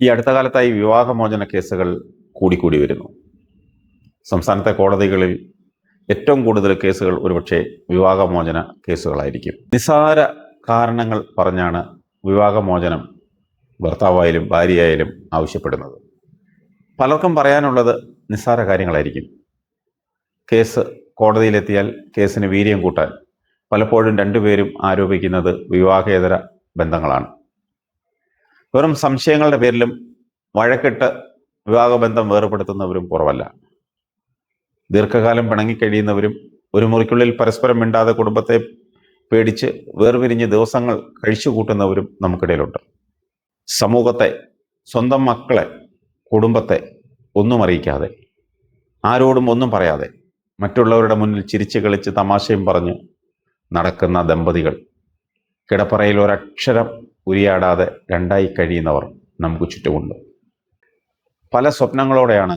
ഈ അടുത്ത കാലത്തായി വിവാഹമോചന കേസുകൾ കൂടിക്കൂടി വരുന്നു. സംസ്ഥാനത്തെ കോടതികളിൽ ഏറ്റവും കൂടുതൽ കേസുകൾ ഒരുപക്ഷെ വിവാഹമോചന കേസുകളായിരിക്കും. നിസ്സാര കാരണങ്ങൾ പറഞ്ഞാണ് വിവാഹമോചനം ഭർത്താവായാലും ഭാര്യയായാലും ആവശ്യപ്പെടുന്നത്. പലർക്കും പറയാനുള്ളത് നിസ്സാര കാര്യങ്ങളായിരിക്കും. കേസ് കോടതിയിലെത്തിയാൽ കേസിന് വീര്യം കൂട്ടാൻ പലപ്പോഴും രണ്ടുപേരും ആരോപിക്കുന്നത് വിവാഹേതര ബന്ധങ്ങളാണ്. വെറും സംശയങ്ങളുടെ പേരിലും വഴക്കിട്ട് വിവാഹബന്ധം വേർപെടുത്തുന്നവരും കുറവല്ല. ദീർഘകാലം പിണങ്ങിക്കഴിയുന്നവരും ഒരു മുറിക്കുള്ളിൽ പരസ്പരം മിണ്ടാതെ കുടുംബത്തെ പേടിച്ച് വേർപിരിഞ്ഞ് ദിവസങ്ങൾ കഴിച്ചുകൂട്ടുന്നവരും നമുക്കിടയിലുണ്ട്. സമൂഹത്തെ, സ്വന്തം മക്കളെ, കുടുംബത്തെ ഒന്നും അറിയിക്കാതെ, ആരോടും ഒന്നും പറയാതെ മറ്റുള്ളവരുടെ മുന്നിൽ ചിരിച്ച് കളിച്ച് തമാശയും പറഞ്ഞ് നടക്കുന്ന ദമ്പതികൾ, കിടപ്പറയിൽ ഒരക്ഷരം ഉരിയാടാതെ രണ്ടായി കഴിയുന്നവർ നമുക്ക് ചുറ്റുമുണ്ട്. പല സ്വപ്നങ്ങളോടെയാണ്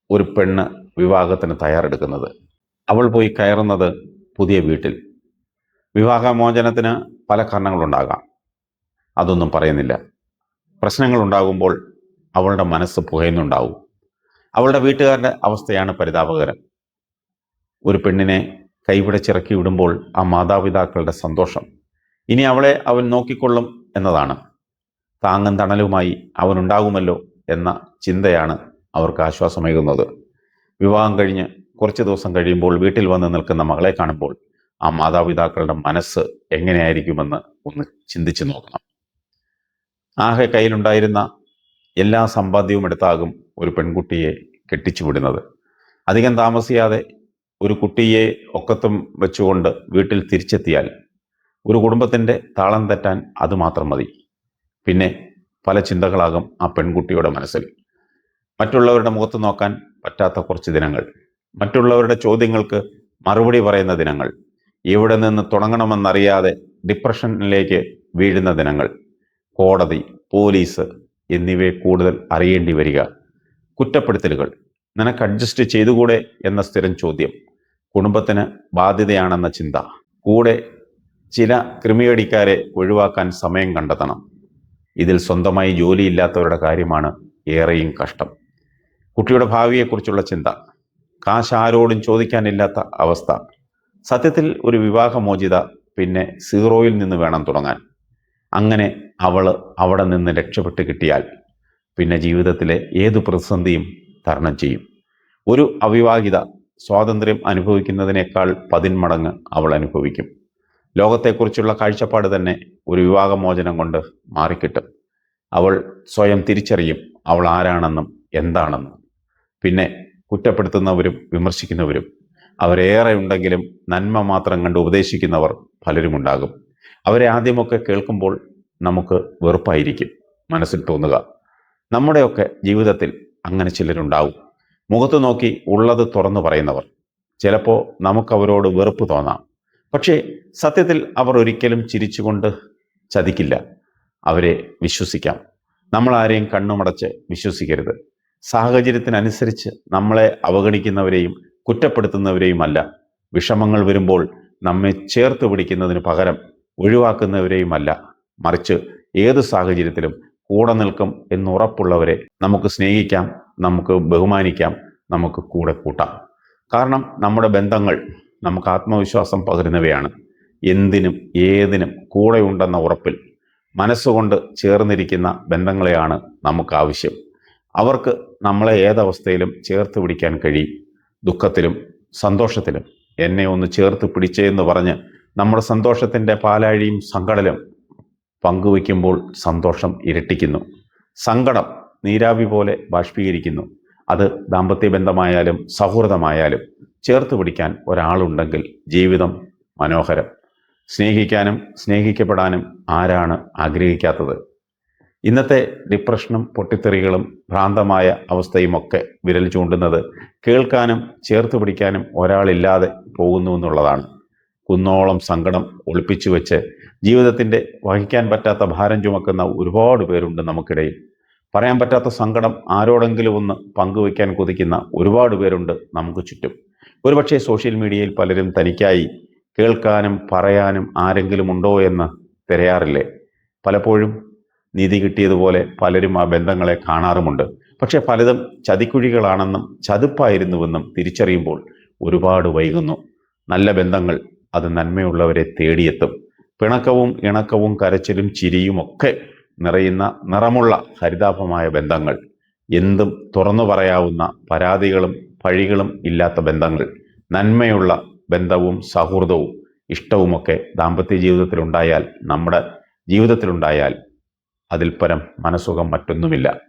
ഒരു പെണ്ണ് വിവാഹത്തിന് തയ്യാറെടുക്കുന്നത്. അവൾ പോയി കയറുന്നത് പുതിയ വീട്ടിൽ. വിവാഹമോചനത്തിന് പല കാരണങ്ങളുണ്ടാകാം, അതൊന്നും പറയുന്നില്ല. പ്രശ്നങ്ങളുണ്ടാകുമ്പോൾ അവളുടെ മനസ്സ് പുകയുന്നുണ്ടാവും. അവളുടെ വീട്ടുകാരുടെ അവസ്ഥയാണ് പരിതാപകരം. ഒരു പെണ്ണിനെ കൈപിടിച്ചിറക്കി വിടുമ്പോൾ ആ മാതാപിതാക്കളുടെ സന്തോഷം ഇനി അവളെ അവൻ നോക്കിക്കൊള്ളും എന്നതാണ്. താങ്ങും തണലുമായി അവനുണ്ടാകുമല്ലോ എന്ന ചിന്തയാണ് അവർക്ക് ആശ്വാസമേകുന്നത്. വിവാഹം കഴിഞ്ഞ് കുറച്ച് ദിവസം കഴിയുമ്പോൾ വീട്ടിൽ വന്ന് നിൽക്കുന്ന മകളെ കാണുമ്പോൾ ആ മാതാപിതാക്കളുടെ മനസ്സ് എങ്ങനെയായിരിക്കുമെന്ന് ഒന്ന് ചിന്തിച്ചു നോക്കണം. ആകെ കയ്യിലുണ്ടായിരുന്ന എല്ലാ സമ്പാദ്യവും എടുത്താകും ഒരു പെൺകുട്ടിയെ കെട്ടിച്ചു വിടുന്നത്. അധികം താമസിയാതെ ഒരു കുട്ടിയെ ഒക്കത്തും വെച്ചുകൊണ്ട് വീട്ടിൽ തിരിച്ചെത്തിയാൽ ഒരു കുടുംബത്തിൻ്റെ താളം തെറ്റാൻ അതുമാത്രം മതി. പിന്നെ പല ചിന്തകളാകും ആ പെൺകുട്ടിയുടെ മനസ്സിൽ. മറ്റുള്ളവരുടെ മുഖത്ത് നോക്കാൻ പറ്റാത്ത കുറച്ച് ദിനങ്ങൾ, മറ്റുള്ളവരുടെ ചോദ്യങ്ങൾക്ക് മറുപടി പറയുന്ന ദിനങ്ങൾ, എവിടെ നിന്ന് തുടങ്ങണമെന്നറിയാതെ ഡിപ്രഷനിലേക്ക് വീഴുന്ന ദിനങ്ങൾ, കോടതി, പോലീസ് എന്നിവയെ കൂടുതൽ അറിയേണ്ടി വരിക, കുറ്റപ്പെടുത്തലുകൾ, നിനക്ക് അഡ്ജസ്റ്റ് ചെയ്തുകൂടെ എന്ന സ്ഥിരം ചോദ്യം, കുടുംബത്തിന് ബാധ്യതയാണെന്ന ചിന്ത, കൂടെ ചില ക്രിമിയടിക്കാരെ ഒഴിവാക്കാൻ സമയം കണ്ടെത്തണം. ഇതിൽ സ്വന്തമായി ജോലിയില്ലാത്തവരുടെ കാര്യമാണ് ഏറെയും കഷ്ടം. കുട്ടിയുടെ ഭാവിയെക്കുറിച്ചുള്ള ചിന്ത, കാശ് ആരോടും ചോദിക്കാനില്ലാത്ത അവസ്ഥ. സത്യത്തിൽ ഒരു വിവാഹമോചിത പിന്നെ സീറോയിൽ നിന്ന് വേണം തുടങ്ങാൻ. അങ്ങനെ അവൾ അവിടെ നിന്ന് രക്ഷപ്പെട്ട് കിട്ടിയാൽ പിന്നെ ജീവിതത്തിലെ ഏതു പ്രതിസന്ധിയും തരണം ചെയ്യും. ഒരു അവിവാഹിത സ്വാതന്ത്ര്യം അനുഭവിക്കുന്നതിനേക്കാൾ 10 മടങ്ങ് അവൾ അനുഭവിക്കും. ലോകത്തെക്കുറിച്ചുള്ള കാഴ്ചപ്പാട് തന്നെ ഒരു വിവാഹമോചനം കൊണ്ട് മാറിക്കിട്ടും. അവൾ സ്വയം തിരിച്ചറിയും അവൾ ആരാണെന്നും എന്താണെന്നും. പിന്നെ കുറ്റപ്പെടുത്തുന്നവരും വിമർശിക്കുന്നവരും അവരേറെ ഉണ്ടെങ്കിലും നന്മ മാത്രം കണ്ട് ഉപദേശിക്കുന്നവർ പലരുമുണ്ടാകും. അവരെ ആദ്യമൊക്കെ കേൾക്കുമ്പോൾ നമുക്ക് വെറുപ്പായിരിക്കും മനസ്സിൽ തോന്നുക. നമ്മുടെയൊക്കെ ജീവിതത്തിൽ അങ്ങനെ ചിലരുണ്ടാവും. മുഖത്ത് നോക്കി ഉള്ളത് തുറന്നു പറയുന്നവർ. ചിലപ്പോൾ നമുക്കവരോട് വെറുപ്പ് തോന്നാം. പക്ഷേ സത്യത്തിൽ അവർ ഒരിക്കലും ചിരിച്ചുകൊണ്ട് ചതിക്കില്ല. അവരെ വിശ്വസിക്കാം. നമ്മൾ ആരെയും കണ്ണുമടച്ച് വിശ്വസിക്കരുത്. സാഹചര്യത്തിനനുസരിച്ച് നമ്മളെ അവഗണിക്കുന്നവരെയും കുറ്റപ്പെടുത്തുന്നവരെയുമല്ല, വിഷമങ്ങൾ വരുമ്പോൾ നമ്മെ ചേർത്ത് പിടിക്കുന്നതിന് പകരം ഒഴിവാക്കുന്നവരെയുമല്ല, മറിച്ച് ഏത് സാഹചര്യത്തിലും കൂടെ നിൽക്കും എന്നുറപ്പുള്ളവരെ നമുക്ക് സ്നേഹിക്കാം, നമുക്ക് ബഹുമാനിക്കാം, നമുക്ക് കൂടെ കൂട്ടാം. കാരണം നമ്മുടെ ബന്ധങ്ങൾ നമുക്ക് ആത്മവിശ്വാസം പകരുന്നവയാണ്. എന്തിനും ഏതിനും കൂടെയുണ്ടെന്ന ഉറപ്പിൽ മനസ്സുകൊണ്ട് ചേർന്നിരിക്കുന്ന ബന്ധങ്ങളെയാണ് നമുക്ക് ആവശ്യം. അവർക്ക് നമ്മളെ ഏതവസ്ഥയിലും ചേർത്ത് പിടിക്കാൻ കഴിയും. ദുഃഖത്തിലും സന്തോഷത്തിലും എന്നെ ഒന്ന് ചേർത്ത് പിടിച്ചേന്ന് പറഞ്ഞ് നമ്മുടെ സന്തോഷത്തിൻ്റെ പാലാഴിയും സങ്കടലും പങ്കുവയ്ക്കുമ്പോൾ സന്തോഷം ഇരട്ടിക്കുന്നു. സങ്കടം നീരാവി പോലെ ബാഷ്പീകരിക്കുന്നു. അത് ദാമ്പത്യ ബന്ധമായാലും സൗഹൃദമായാലും ചേർത്ത് പിടിക്കാൻ ഒരാളുണ്ടെങ്കിൽ ജീവിതം മനോഹരം. സ്നേഹിക്കാനും സ്നേഹിക്കപ്പെടാനും ആരാണ് ആഗ്രഹിക്കാത്തത്? ഇന്നത്തെ ഡിപ്രഷനും പൊട്ടിത്തെറികളും ഭ്രാന്തമായ അവസ്ഥയുമൊക്കെ വിരൽ ചൂണ്ടുന്നത് കേൾക്കാനും ചേർത്ത് പിടിക്കാനും ഒരാളില്ലാതെ പോകുന്നു എന്നുള്ളതാണ്. കുന്നോളം സങ്കടം ഒളിപ്പിച്ചു വെച്ച് ജീവിതത്തിൻ്റെ വഹിക്കാൻ പറ്റാത്ത ഭാരം ചുമക്കുന്ന ഒരുപാട് പേരുണ്ട് നമുക്കിടയിൽ. പറയാൻ പറ്റാത്ത സങ്കടം ആരോടെങ്കിലും ഒന്ന് പങ്കുവയ്ക്കാൻ കൊതിക്കുന്ന ഒരുപാട് പേരുണ്ട് നമുക്ക് ചുറ്റും. ഒരുപക്ഷെ സോഷ്യൽ മീഡിയയിൽ പലരും തനിക്കായി കേൾക്കാനും പറയാനും ആരെങ്കിലും ഉണ്ടോ എന്ന് തിരയാറില്ലേ? പലപ്പോഴും നീതി കിട്ടിയതുപോലെ പലരും ആ ബന്ധങ്ങളെ കാണാറുമുണ്ട്. പക്ഷെ പലതും ചതിക്കുഴികളാണെന്നും ചതുപ്പായിരുന്നുവെന്നും തിരിച്ചറിയുമ്പോൾ ഒരുപാട് വൈകുന്നു. നല്ല ബന്ധങ്ങൾ അത് നന്മയുള്ളവരെ തേടിയെത്തും. പിണക്കവും ഇണക്കവും കരച്ചിലും ചിരിയും ഒക്കെ നിറയുന്ന നിറമുള്ള ഹരിതാഭമായ ബന്ധങ്ങൾ, എന്തും തുറന്നു പറയാവുന്ന പരാതികളും പഴികളും ഇല്ലാത്ത ബന്ധങ്ങൾ, നന്മയുള്ള ബന്ധവും സൗഹൃദവും ഇഷ്ടവുമൊക്കെ ദാമ്പത്യ ജീവിതത്തിലുണ്ടായാൽ, നമ്മുടെ ജീവിതത്തിലുണ്ടായാൽ അതിൽ പരം മനസ്സുഖം മറ്റൊന്നുമില്ല.